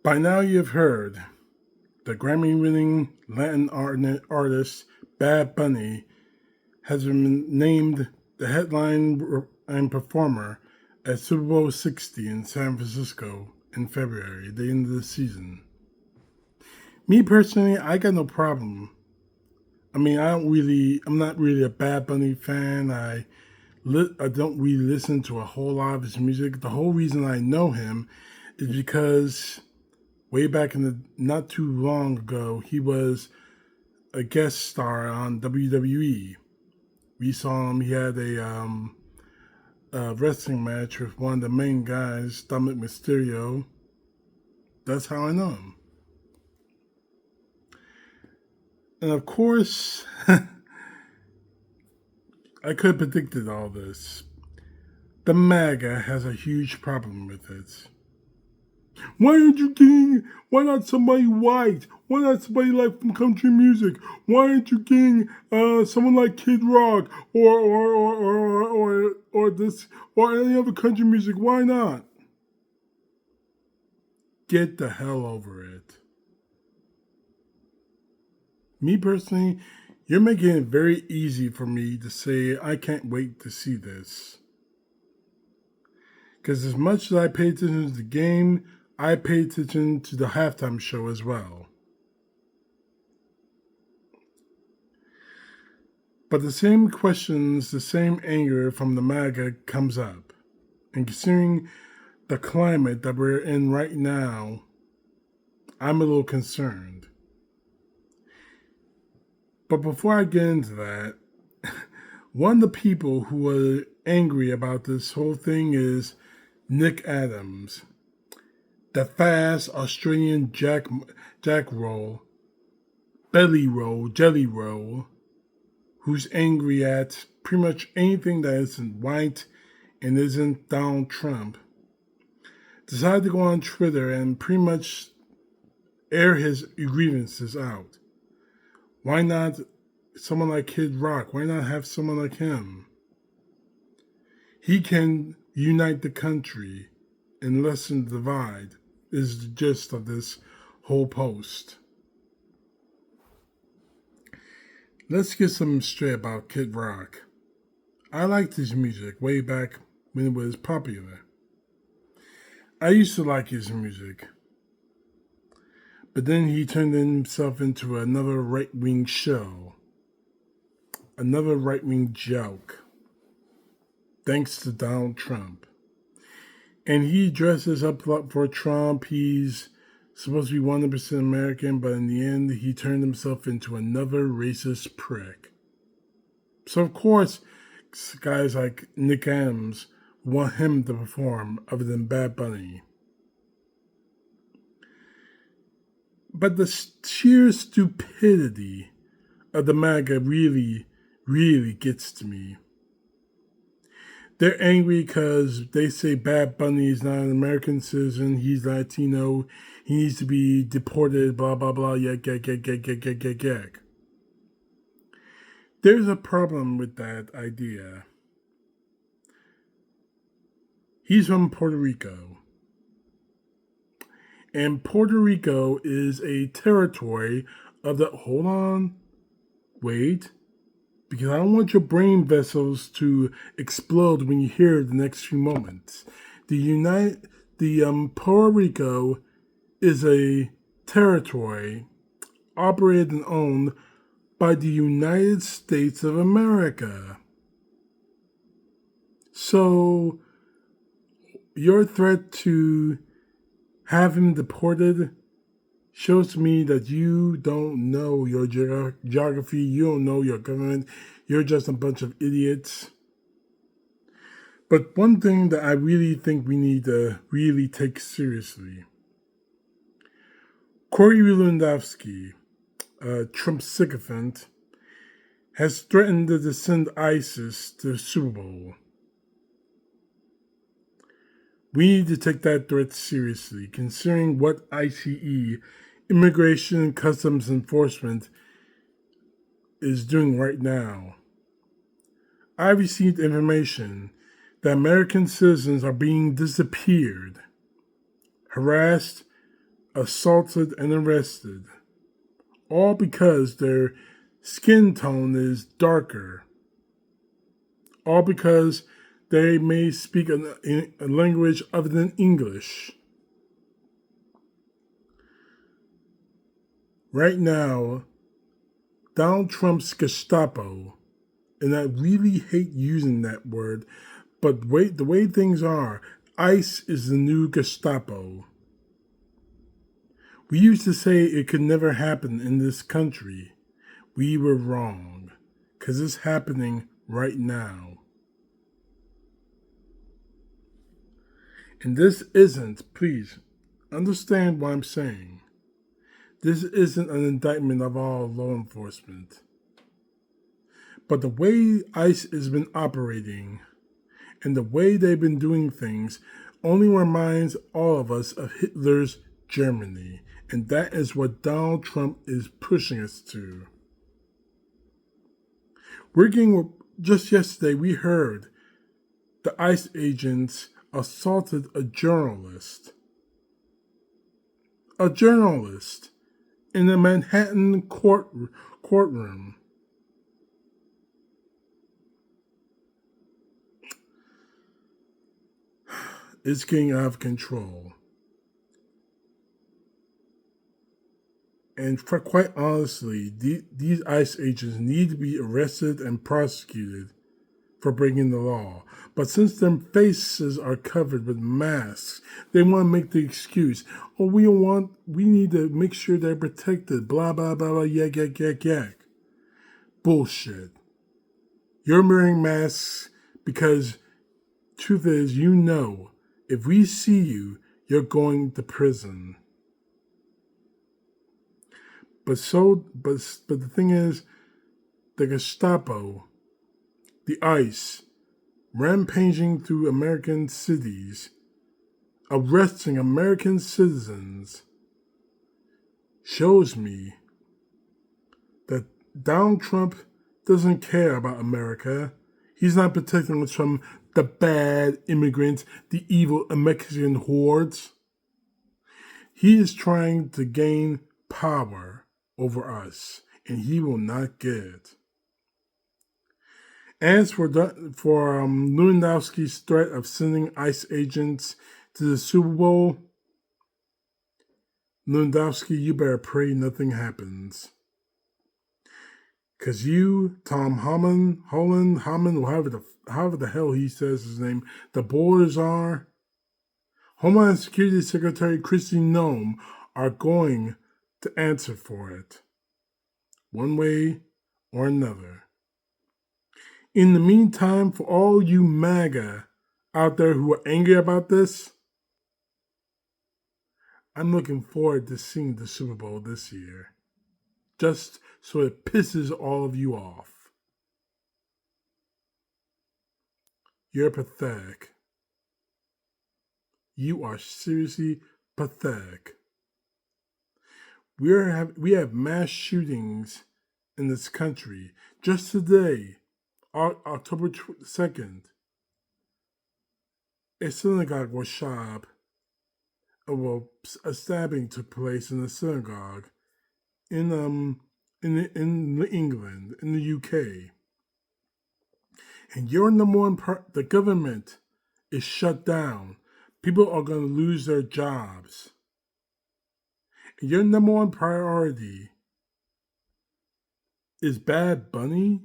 By now you've heard the Grammy-winning Latin artist Bad Bunny has been named the headline and performer at Super Bowl 60 in San Francisco in February, the end of the season. Me personally, I got no problem. I mean, I'm not really a Bad Bunny fan. I don't really listen to a whole lot of his music. The whole reason I know him is because way back in the not too long ago, he was a guest star on WWE. We saw him. He had a wrestling match with one of the main guys, Dominic Mysterio. That's how I know him. And of course, I could have predicted all this. The MAGA has a huge problem with it. Why aren't you getting? Why not somebody white? Why not somebody like from country music? Why aren't you getting someone like Kid Rock or this or any other country music? Why not? Get the hell over it. Me personally, you're making it very easy for me to say I can't wait to see this. Because as much as I pay attention to the game, I pay attention to the halftime show as well. But the same questions, the same anger from the MAGA comes up. And considering the climate that we're in right now, I'm a little concerned. But before I get into that, one of the people who were angry about this whole thing is Nick Adams, the fast Australian jack roll, belly roll, jelly roll, who's angry at pretty much anything that isn't white and isn't Donald Trump, decided to go on Twitter and pretty much air his grievances out. Why not someone like Kid Rock? Why not have someone like him? He can unite the country and lessen the divide, is the gist of this whole post. Let's get something straight about Kid Rock. I liked his music way back when it was popular. I used to like his music. But then he turned himself into another right-wing show. Another right-wing joke. Thanks to Donald Trump. And he dresses up for Trump. He's supposed to be 100% American, but in the end, he turned himself into another racist prick. So, of course, guys like Nick Adams want him to perform other than Bad Bunny. But the sheer stupidity of the MAGA really, really gets to me. They're angry because they say Bad Bunny is not an American citizen, he's Latino, he needs to be deported, blah, blah, blah, yak. There's a problem with that idea. He's from Puerto Rico. And Puerto Rico is a territory of the. Hold on. Wait. Because I don't want your brain vessels to explode when you hear the next few moments. Puerto Rico is a territory operated and owned by the United States of America. So, your threat to have him deported shows me that you don't know your geography, you don't know your government, you're just a bunch of idiots. But one thing that I really think we need to really take seriously, Corey Lewandowski, a Trump sycophant, has threatened to send ISIS to the Super Bowl. We need to take that threat seriously, considering what ICE, Immigration and Customs Enforcement, is doing right now. I received information that American citizens are being disappeared, harassed, assaulted, and arrested, all because their skin tone is darker, all because they may speak a language other than English. Right now, Donald Trump's Gestapo, and I really hate using that word, but the way things are, ICE is the new Gestapo. We used to say it could never happen in this country. We were wrong, because it's happening right now. And this isn't, please, understand what I'm saying. This isn't an indictment of all law enforcement. But the way ICE has been operating and the way they've been doing things only reminds all of us of Hitler's Germany. And that is what Donald Trump is pushing us to. Just yesterday, we heard the ICE agents assaulted a journalist. A journalist in a Manhattan courtroom. It's getting out of control. And quite honestly, these ICE agents need to be arrested and prosecuted for breaking the law. But since their faces are covered with masks, they want to make the excuse, oh, we need to make sure they're protected, blah, blah, blah, blah, yak, yak, yak, yak. Bullshit. You're wearing masks because truth is, if we see you, you're going to prison. But the thing is, the Gestapo, the ICE, rampaging through American cities, arresting American citizens, shows me that Donald Trump doesn't care about America. He's not protecting us from the bad immigrants, the evil Mexican hordes. He is trying to gain power over us, and he will not get it. As for Lewandowski's threat of sending ICE agents to the Super Bowl, Lewandowski, you better pray nothing happens. Because you, Tom Holland, however the hell he says his name, the borders are, Homeland Security Secretary Kristi Noem are going to answer for it, one way or another. In the meantime, for all you MAGA out there who are angry about this, I'm looking forward to seeing the Super Bowl this year, just so it pisses all of you off. You're pathetic. You are seriously pathetic. We have mass shootings in this country. Just today, October 2nd, a synagogue was shot up. A stabbing took place in a synagogue in England, in the UK. And your number one the government is shut down. People are going to lose their jobs. And your number one priority is Bad Bunny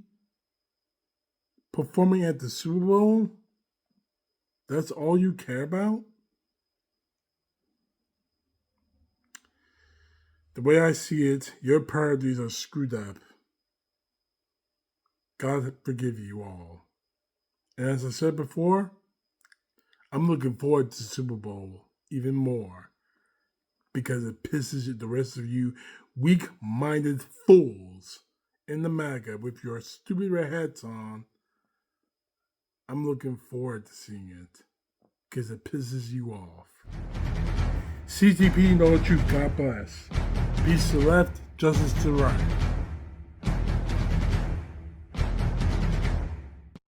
performing at the Super Bowl? That's all you care about? The way I see it, your priorities are screwed up. God forgive you all. And as I said before, I'm looking forward to the Super Bowl even more because it pisses the rest of you weak-minded fools in the MAGA with your stupid red hats on. I'm looking forward to seeing it because it pisses you off. CTP, know the truth. God bless. Peace to the left, justice to the right.